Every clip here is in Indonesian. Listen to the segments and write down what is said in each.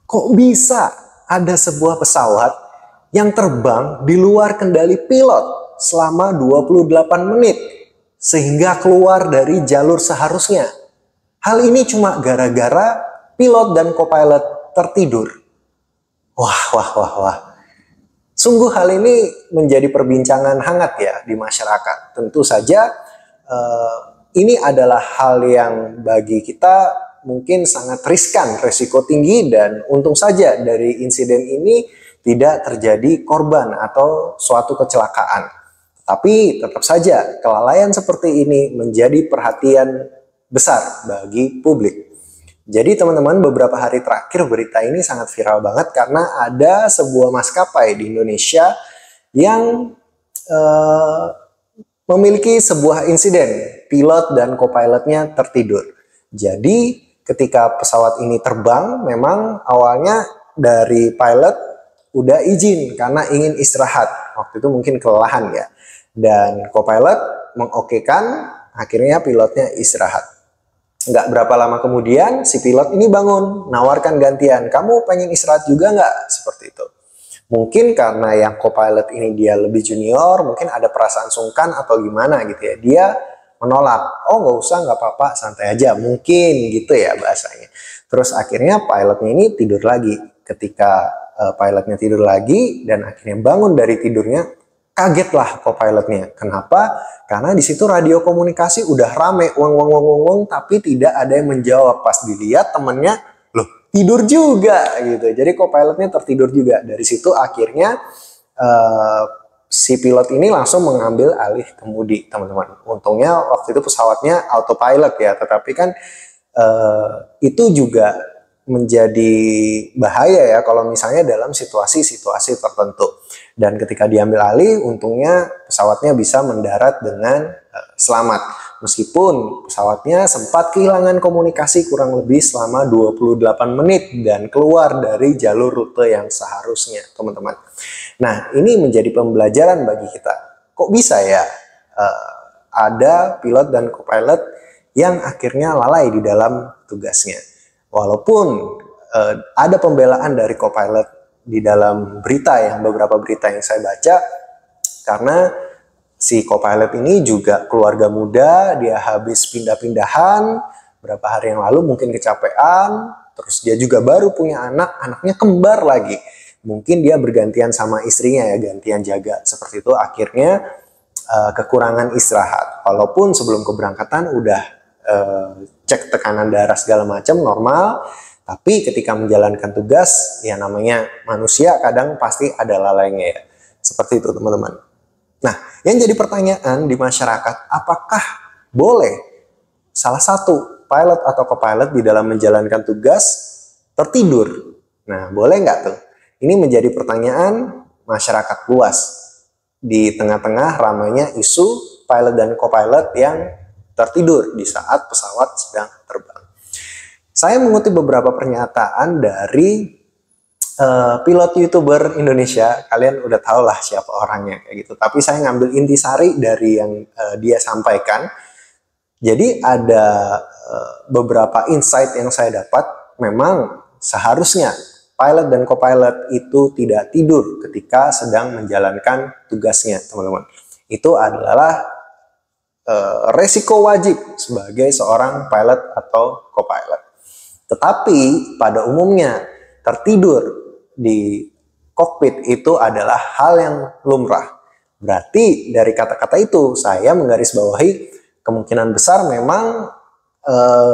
Kok bisa ada sebuah pesawat yang terbang di luar kendali pilot selama 28 menit sehingga keluar dari jalur seharusnya? Hal ini cuma gara-gara pilot dan co-pilot tertidur. Wah. Sungguh hal ini menjadi perbincangan hangat ya di masyarakat. Tentu saja ini adalah hal yang bagi kita mungkin sangat riskan, resiko tinggi, dan untung saja dari insiden ini tidak terjadi korban atau suatu kecelakaan. Tapi tetap saja kelalaian seperti ini menjadi perhatian besar bagi publik. Jadi teman-teman, beberapa hari terakhir berita ini sangat viral banget karena ada sebuah maskapai di Indonesia yang memiliki sebuah insiden pilot dan co-pilotnya tertidur. Jadi ketika pesawat ini terbang, memang awalnya dari pilot udah izin karena ingin istirahat. Waktu itu mungkin kelelahan ya. Dan co-pilot mengokekan, akhirnya pilotnya istirahat. Nggak berapa lama kemudian si pilot ini bangun, nawarkan gantian. Kamu pengen istirahat juga nggak? Seperti itu. Mungkin karena yang co-pilot ini dia lebih junior, mungkin ada perasaan sungkan atau gimana gitu ya. Dia menolak. Oh nggak usah, nggak apa-apa, santai aja. Mungkin gitu ya bahasanya. Terus akhirnya pilotnya ini tidur lagi. Ketika pilotnya tidur lagi dan akhirnya bangun dari tidurnya, kagetlah co-pilotnya. Kenapa? Karena di situ radio komunikasi udah rame, wong, tapi tidak ada yang menjawab. Pas dilihat temennya, loh tidur juga gitu. Jadi co-pilotnya tertidur juga. Dari situ akhirnya si pilot ini langsung mengambil alih kemudi, teman-teman. Untungnya waktu itu pesawatnya autopilot ya, tetapi kan itu juga menjadi bahaya ya kalau misalnya dalam situasi-situasi tertentu. Dan ketika diambil alih, untungnya pesawatnya bisa mendarat dengan selamat. Meskipun pesawatnya sempat kehilangan komunikasi kurang lebih selama 28 menit dan keluar dari jalur rute yang seharusnya, teman-teman. Nah, ini menjadi pembelajaran bagi kita. Kok bisa ya ada pilot dan co-pilot yang akhirnya lalai di dalam tugasnya. Walaupun ada pembelaan dari co-pilot di dalam berita, yang beberapa berita yang saya baca, karena si co-pilot ini juga keluarga muda, dia habis pindah-pindahan berapa hari yang lalu, mungkin kecapean, terus dia juga baru punya anak, anaknya kembar lagi. Mungkin dia bergantian sama istrinya ya, gantian jaga. Seperti itu akhirnya kekurangan istirahat. Walaupun sebelum keberangkatan udah cek tekanan darah segala macam normal, tapi ketika menjalankan tugas, ya namanya manusia kadang pasti ada lalainya ya. Seperti itu teman-teman. Nah, yang jadi pertanyaan di masyarakat, apakah boleh salah satu pilot atau co-pilot di dalam menjalankan tugas tertidur? Nah, boleh nggak tuh? Ini menjadi pertanyaan masyarakat luas di tengah-tengah ramainya isu pilot dan co-pilot yang tertidur di saat pesawat sedang terbang. Saya mengutip beberapa pernyataan dari pilot YouTuber Indonesia. Kalian udah tahu lah siapa orangnya kayak gitu. Tapi saya ngambil intisari dari yang dia sampaikan. Jadi ada beberapa insight yang saya dapat. Memang seharusnya pilot dan co-pilot itu tidak tidur ketika sedang menjalankan tugasnya, teman-teman. Itu adalah resiko wajib sebagai seorang pilot atau co-pilot. Tetapi pada umumnya tertidur di kokpit itu adalah hal yang lumrah. Berarti dari kata-kata itu saya menggarisbawahi kemungkinan besar memang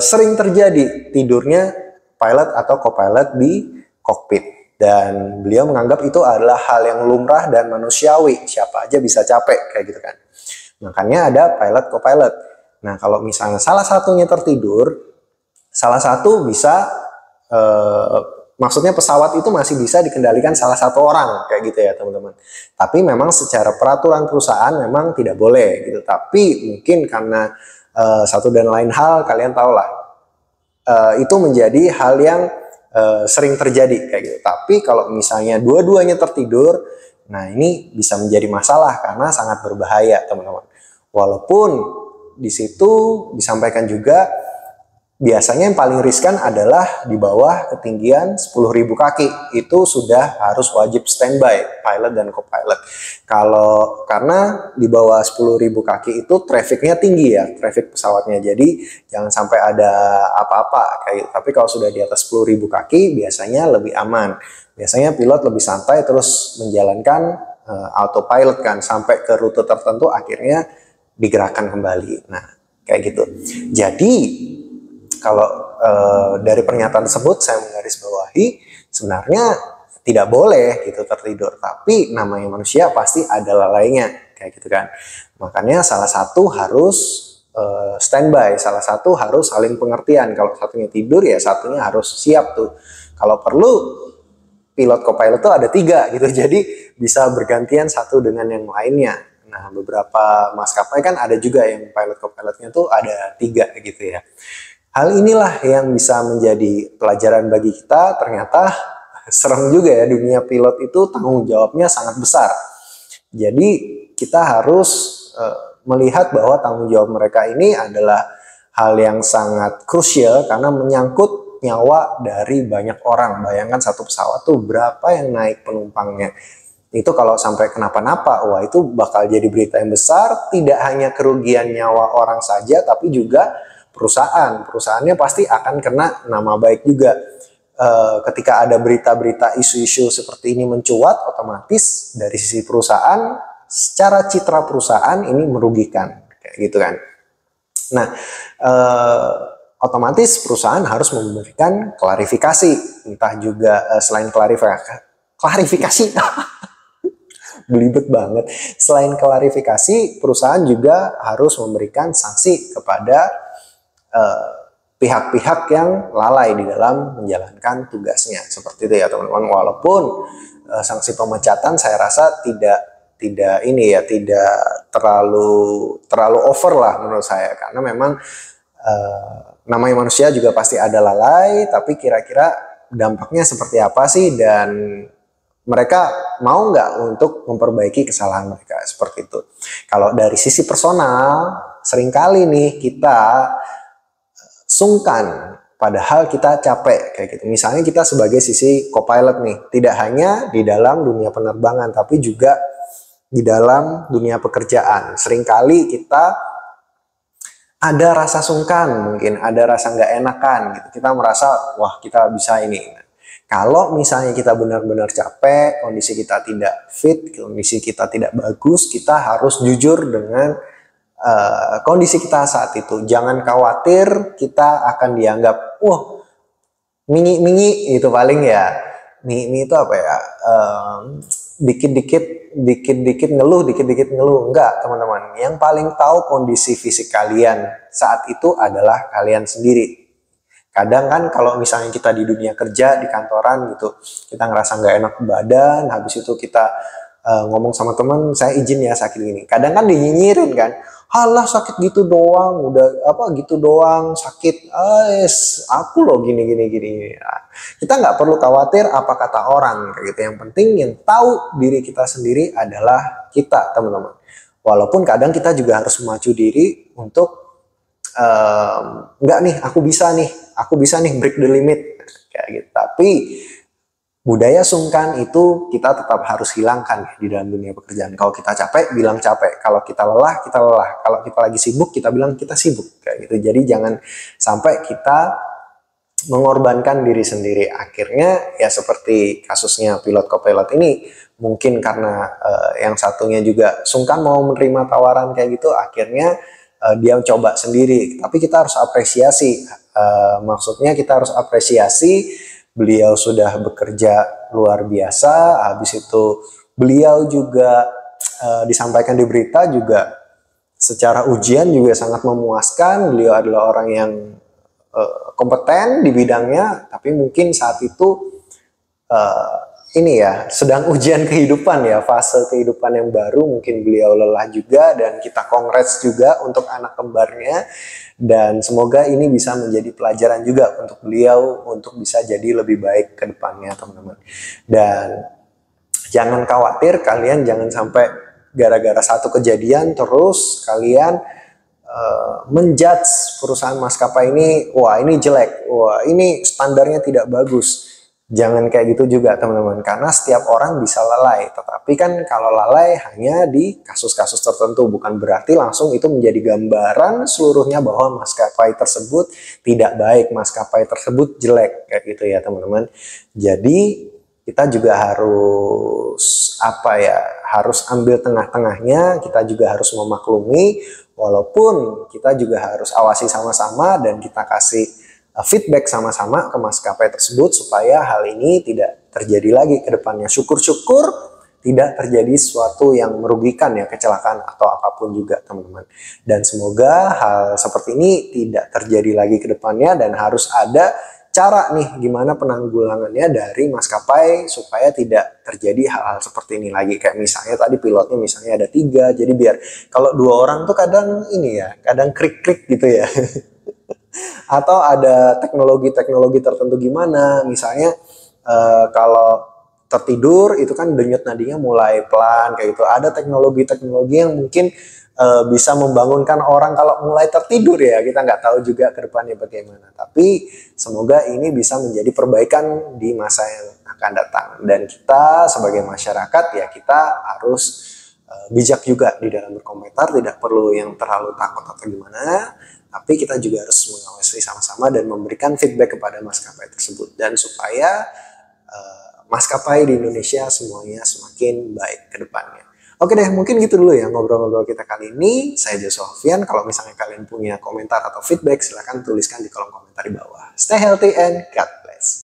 sering terjadi tidurnya pilot atau co-pilot di kokpit. Dan beliau menganggap itu adalah hal yang lumrah dan manusiawi. Siapa aja bisa capek kayak gitu kan. Makanya ada pilot co-pilot. Nah kalau misalnya salah satunya tertidur, salah satu bisa, maksudnya pesawat itu masih bisa dikendalikan salah satu orang, kayak gitu ya teman-teman. Tapi memang secara peraturan perusahaan memang tidak boleh gitu. Tapi mungkin karena satu dan lain hal, kalian tahu lah, itu menjadi hal yang sering terjadi kayak gitu. Tapi kalau misalnya dua-duanya tertidur, nah ini bisa menjadi masalah karena sangat berbahaya teman-teman. Walaupun di situ disampaikan juga, biasanya yang paling riskan adalah di bawah ketinggian 10.000 kaki. Itu sudah harus wajib standby pilot dan co-pilot. Karena di bawah 10.000 kaki itu trafficnya tinggi ya, traffic pesawatnya. Jadi jangan sampai ada apa-apa kayak gitu. Tapi kalau sudah di atas 10.000 kaki biasanya lebih aman. Biasanya pilot lebih santai terus menjalankan autopilot kan sampai ke rute tertentu, akhirnya digerakkan kembali. Nah, kayak gitu. Jadi kalau dari pernyataan tersebut saya menggarisbawahi sebenarnya tidak boleh gitu tertidur, tapi namanya manusia pasti ada lalainya kayak gitu kan. Makanya salah satu harus standby, salah satu harus saling pengertian. Kalau satunya tidur ya satunya harus siap tuh. Kalau perlu pilot co-pilot tuh ada 3 gitu, jadi bisa bergantian satu dengan yang lainnya. Nah, beberapa maskapai kan ada juga yang pilot co-pilotnya tuh ada 3 gitu ya. Hal inilah yang bisa menjadi pelajaran bagi kita. Ternyata serem juga ya, dunia pilot itu tanggung jawabnya sangat besar. Jadi kita harus melihat bahwa tanggung jawab mereka ini adalah hal yang sangat krusial karena menyangkut nyawa dari banyak orang. Bayangkan satu pesawat tuh berapa yang naik penumpangnya. Itu kalau sampai kenapa-napa, wah itu bakal jadi berita yang besar. Tidak hanya kerugian nyawa orang saja, tapi juga perusahaannya pasti akan kena nama baik juga. Ketika ada berita-berita isu-isu seperti ini mencuat, otomatis dari sisi perusahaan, secara citra perusahaan ini merugikan, kayak gitu kan. Nah, otomatis perusahaan harus memberikan klarifikasi, entah juga selain klarifikasi belibet banget. Selain klarifikasi, perusahaan juga harus memberikan sanksi kepada pihak-pihak yang lalai di dalam menjalankan tugasnya, seperti itu ya teman-teman. Walaupun sanksi pemecatan saya rasa tidak terlalu over lah menurut saya, karena memang namanya manusia juga pasti ada lalai, tapi kira-kira dampaknya seperti apa sih, dan mereka mau nggak untuk memperbaiki kesalahan mereka, seperti itu. Kalau dari sisi personal, seringkali nih kita sungkan padahal kita capek kayak gitu. Misalnya kita sebagai sisi co-pilot nih, tidak hanya di dalam dunia penerbangan tapi juga di dalam dunia pekerjaan. Seringkali kita ada rasa sungkan, mungkin ada rasa nggak enakan gitu. Kita merasa wah kita bisa ini. Kalau misalnya kita benar-benar capek, kondisi kita tidak fit, kondisi kita tidak bagus, kita harus jujur dengan kondisi kita saat itu. Jangan khawatir kita akan dianggap wah mingi itu paling ya. Mingi itu apa ya, dikit-dikit ngeluh. Enggak teman-teman, yang paling tahu kondisi fisik kalian saat itu adalah kalian sendiri. Kadang kan kalau misalnya kita di dunia kerja, di kantoran gitu, kita ngerasa nggak enak badan, habis itu kita ngomong sama teman, saya izin ya sakit gini. Kadang kan dinyinyirin kan, halah sakit gitu doang, udah apa gitu doang sakit, aku loh gini. Nah, kita nggak perlu khawatir apa kata orang kayak gitu. Yang penting yang tahu diri kita sendiri adalah kita, teman-teman. Walaupun kadang kita juga harus memacu diri untuk enggak nih, aku bisa nih break the limit kayak gitu. Tapi budaya sungkan itu kita tetap harus hilangkan di dalam dunia pekerjaan. Kalau kita capek, bilang capek. Kalau kita lelah, kita lelah. Kalau kita lagi sibuk, kita bilang kita sibuk kayak gitu. Jadi jangan sampai kita mengorbankan diri sendiri. Akhirnya ya seperti kasusnya pilot co-pilot ini, mungkin karena yang satunya juga sungkan mau menerima tawaran kayak gitu, akhirnya dia coba sendiri. Tapi kita harus apresiasi, maksudnya kita harus apresiasi beliau sudah bekerja luar biasa. Habis itu beliau juga disampaikan di berita juga secara ujian juga sangat memuaskan. Beliau adalah orang yang kompeten di bidangnya, tapi mungkin saat itu ini ya sedang ujian kehidupan ya, fase kehidupan yang baru, mungkin beliau lelah juga, dan kita congrats juga untuk anak kembarnya, dan semoga ini bisa menjadi pelajaran juga untuk beliau untuk bisa jadi lebih baik ke depannya teman-teman. Dan jangan khawatir, kalian jangan sampai gara-gara satu kejadian terus kalian menjudge perusahaan maskapai ini, wah ini jelek, wah ini standarnya tidak bagus. Jangan kayak gitu juga teman-teman, karena setiap orang bisa lalai. Tetapi kan kalau lalai hanya di kasus-kasus tertentu, bukan berarti langsung itu menjadi gambaran seluruhnya bahwa maskapai tersebut tidak baik, maskapai tersebut jelek, kayak gitu ya teman-teman. Jadi kita juga harus harus ambil tengah-tengahnya, kita juga harus memaklumi, walaupun kita juga harus awasi sama-sama dan kita kasih feedback sama-sama ke maskapai tersebut supaya hal ini tidak terjadi lagi ke depannya. Syukur-syukur tidak terjadi sesuatu yang merugikan ya, kecelakaan atau apapun juga teman-teman. Dan semoga hal seperti ini tidak terjadi lagi ke depannya, dan harus ada cara nih gimana penanggulangannya dari maskapai supaya tidak terjadi hal-hal seperti ini lagi. Kayak misalnya tadi pilotnya misalnya ada 3, jadi biar kalau 2 orang tuh kadang ini ya, kadang krik-krik gitu ya. Atau ada teknologi-teknologi tertentu gimana, misalnya kalau tertidur itu kan denyut nadinya mulai pelan kayak gitu. Ada teknologi-teknologi yang mungkin bisa membangunkan orang kalau mulai tertidur ya, kita nggak tahu juga ke depannya bagaimana. Tapi semoga ini bisa menjadi perbaikan di masa yang akan datang. Dan kita sebagai masyarakat ya kita harus bijak juga di dalam berkomentar, tidak perlu yang terlalu takut atau gimana. Tapi kita juga harus mengawasi sama-sama dan memberikan feedback kepada maskapai tersebut. Dan supaya maskapai di Indonesia semuanya semakin baik ke depannya. Oke deh, mungkin gitu dulu ya ngobrol-ngobrol kita kali ini. Saya Joshua Hovian. Kalau misalnya kalian punya komentar atau feedback, silahkan tuliskan di kolom komentar di bawah. Stay healthy and cut.